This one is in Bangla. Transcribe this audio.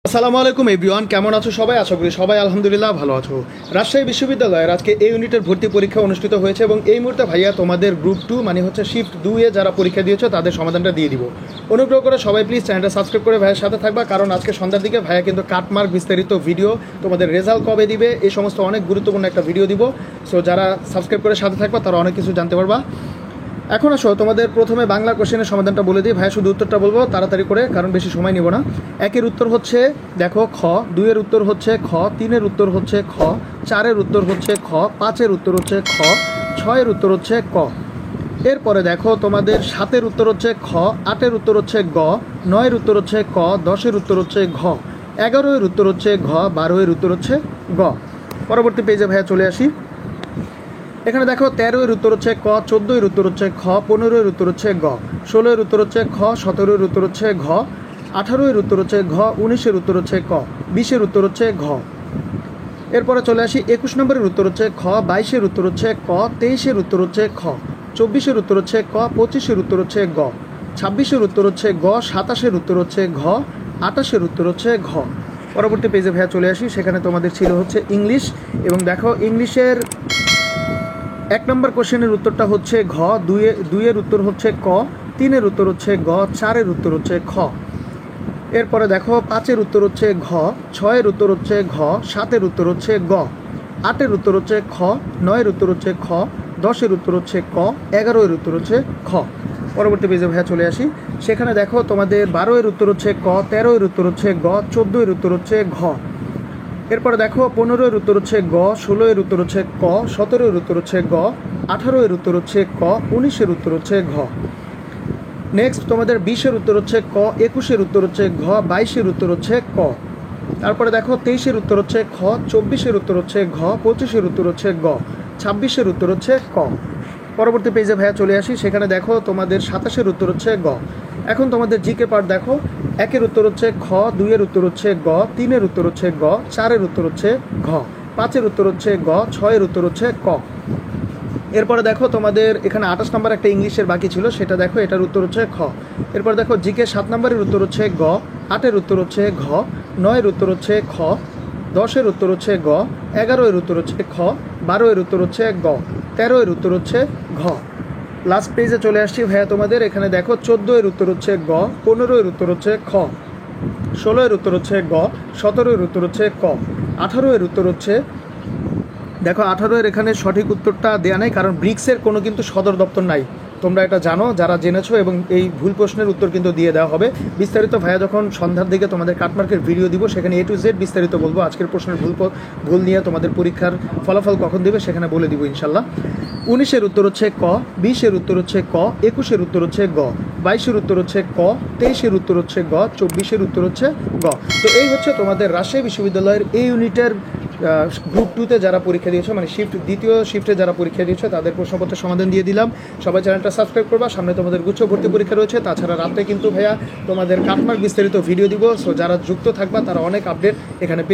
আসসালামু আলাইকুম এভরিওয়ান, কেমন আছো সবাই? আশা করি সবাই আলহামদুলিল্লাহ ভালো আছো। রাজশাহী বিশ্ববিদ্যালয়ের আজকে এই ইউনিটের ভর্তি পরীক্ষা অনুষ্ঠিত হয়েছে এবং এই মুহূর্তে ভাইয়া তোমাদের গ্রুপ 2 মানে হচ্ছে শিফট 2 এ যারা পরীক্ষা দিয়েছো তাদের সমাধানটা দিয়ে দিব। অনুগ্রহ করে সবাই প্লিজ চ্যানেলটা সাবস্ক্রাইব করে ভাইয়ের সাথে থাকবা, কারণ আজকে সন্ধ্যার দিকে ভাইয়া কিন্তু কাটমার্ক বিস্তারিত ভিডিও, তোমাদের রেজাল্ট কবে দিবে এই সমস্ত অনেক গুরুত্বপূর্ণ একটা ভিডিও দিব। সো যারা সাবস্ক্রাইব করে সাথে থাকবা তারা অনেক কিছু জানতে পারবা। এখন আসো তোমাদের প্রথমে বাংলা কোশ্চেনের সমাধানটা বলে দিই। ভাইয়া শুধু উত্তরটা বলবো তাড়াতাড়ি করে, কারণ বেশি সময় নিব না। একের উত্তর হচ্ছে দেখো খ, দুইয়ের উত্তর হচ্ছে খ, তিনের উত্তর হচ্ছে খ, চারের উত্তর হচ্ছে খ, পাঁচের উত্তর হচ্ছে খ, ছয়ের উত্তর হচ্ছে ক। এরপরে দেখো তোমাদের সাতের উত্তর হচ্ছে খ, আটের উত্তর হচ্ছে গ, নয়ের উত্তর হচ্ছে ক, দশের উত্তর হচ্ছে ঘ, 11-এর উত্তর হচ্ছে ঘ, 12-এর উত্তর হচ্ছে গ। পরবর্তী পেজে ভাইয়া চলে আসি। এখানে দেখো 13-এর উত্তর হচ্ছে ক, 14-এর উত্তর হচ্ছে খ, 15-এর উত্তর হচ্ছে গ, 16-এর উত্তর হচ্ছে খ, 17-এর উত্তর হচ্ছে ঘ, 18-এর উত্তর হচ্ছে ঘ, 19-এর উত্তর হচ্ছে ক, 20-এর উত্তর হচ্ছে ঘ। এরপরে চলে আসি 21 নম্বরের উত্তর হচ্ছে খ, 22-এর উত্তর হচ্ছে ক, 23-এর উত্তর হচ্ছে খ, 24-এর উত্তর হচ্ছে ক, 25-এর উত্তর হচ্ছে গ, 26-এর উত্তর হচ্ছে গ, 27-এর উত্তর হচ্ছে ঘ, 28-এর উত্তর হচ্ছে ঘ। পরবর্তী পেজে ভাইয়া চলে আসি। সেখানে তোমাদের ছিল হচ্ছে ইংলিশ, এবং দেখো ইংলিশের 1 নম্বর কোশ্চেনের উত্তরটা হচ্ছে ঘ, দুইয়ের উত্তর হচ্ছে ক, 3-এর উত্তর হচ্ছে গ, 4-এর উত্তর হচ্ছে খ। এরপরে দেখো 5-এর উত্তর হচ্ছে ঘ, 6-এর উত্তর হচ্ছে ঘ, 7-এর উত্তর হচ্ছে গ, 8-এর উত্তর হচ্ছে খ, 9-এর উত্তর হচ্ছে খ, 10-এর উত্তর হচ্ছে ক, 11-এর উত্তর হচ্ছে খ। পরবর্তী পেজে ভাইয়া চলে আসি। সেখানে দেখো তোমাদের 12-এর উত্তর হচ্ছে ক, 13-এর উত্তর হচ্ছে গ, 14-এর উত্তর হচ্ছে ঘ। এরপরে দেখো 15-এর উত্তর হচ্ছে গ, 16-এর উত্তর হচ্ছে ক, 17-এর উত্তর হচ্ছে গ, 18-এর উত্তর হচ্ছে ক, 19-এর উত্তর হচ্ছে ঘ। নেক্সট তোমাদের 20-এর উত্তর হচ্ছে ক, 21-এর উত্তর হচ্ছে ঘ, 22-এর উত্তর হচ্ছে ক। তারপরে দেখো 23-এর উত্তর হচ্ছে খ, 24-এর উত্তর হচ্ছে ঘ, 25-এর উত্তর হচ্ছে গ, 26-এর উত্তর হচ্ছে ক। পরবর্তী পেজে ভাইয়া চলে আসি। সেখানে দেখো তোমাদের 27-এর উত্তর হচ্ছে গ। এখন তোমাদের জিকে পার্ট দেখো। 1-এর উত্তর হচ্ছে খ, 2-এর উত্তর হচ্ছে গ, 3-এর উত্তর হচ্ছে গ, 4-এর উত্তর হচ্ছে ঘ, 5-এর উত্তর হচ্ছে গ, 6-এর উত্তর হচ্ছে ক। এরপরে দেখো তোমাদের এখানে 28 নম্বর একটা ইংলিশের বাকি ছিল, সেটা দেখো, এটার উত্তর হচ্ছে খ। এরপর দেখো জিকে 7 নম্বরের উত্তর হচ্ছে গ, 8-এর উত্তর হচ্ছে ঘ, 9-এর উত্তর হচ্ছে খ, 10-এর উত্তর হচ্ছে গ, 11-এর উত্তর হচ্ছে খ, 12-এর উত্তর হচ্ছে গ, 13-এর উত্তর হচ্ছে ঘ। লাস্ট পেজে চলে আসছি ভাইয়া তোমাদের। এখানে দেখো 14-এর উত্তর হচ্ছে গ, 15-এর উত্তর হচ্ছে খ, 16-এর উত্তর হচ্ছে গ, 17-এর উত্তর হচ্ছে ক, 18-এর উত্তর হচ্ছে দেখো 18-এর এখানে সঠিক উত্তরটা দেওয়া নেই, কারণ ব্রিক্সের কোনো কিন্তু সদর দপ্তর নাই, তোমরা এটা জানো যারা জেনেছো, এবং এই ভুল প্রশ্নের উত্তর কিন্তু দিয়ে দেওয়া হবে। বিস্তারিত ভাইয়া যখন সন্ধ্যার দিকে তোমাদের কাটমার্কের ভিডিও দিব সেখানে A to Z বিস্তারিত বলবো। আজকের প্রশ্নের ভুল নিয়ে তোমাদের পরীক্ষার ফলাফল কখন দেবে সেখানে বলে দিব ইনশাল্লাহ। 19-এর উত্তর হচ্ছে ক, 20-এর উত্তর হচ্ছে ক, 21-এর উত্তর হচ্ছে গ, 22-এর উত্তর হচ্ছে ক, 23-এর উত্তর হচ্ছে গ, 24-এর উত্তর হচ্ছে গ। তো এই হচ্ছে তোমাদের রাজশাহী বিশ্ববিদ্যালয়ের এই ইউনিটের গ্রুপ 2-তে যারা পরীক্ষা দিয়েছো, মানে দ্বিতীয় শিফটে যারা পরীক্ষা দিয়েছো তাদের প্রশ্নপত্রের সমাধান দিয়ে দিলাম। সবাই চ্যানেলটা সাবস্ক্রাইব করবা। সামনে তোমাদের গুচ্ছ ভর্তি পরীক্ষা রয়েছে, তাছাড়া রাতে কিন্তু ভাইয়া তোমাদের কাটমার্ক বিস্তারিত ভিডিও দিব। সো যারা যুক্ত থাকবা তারা অনেক আপডেট এখানে পেয়ে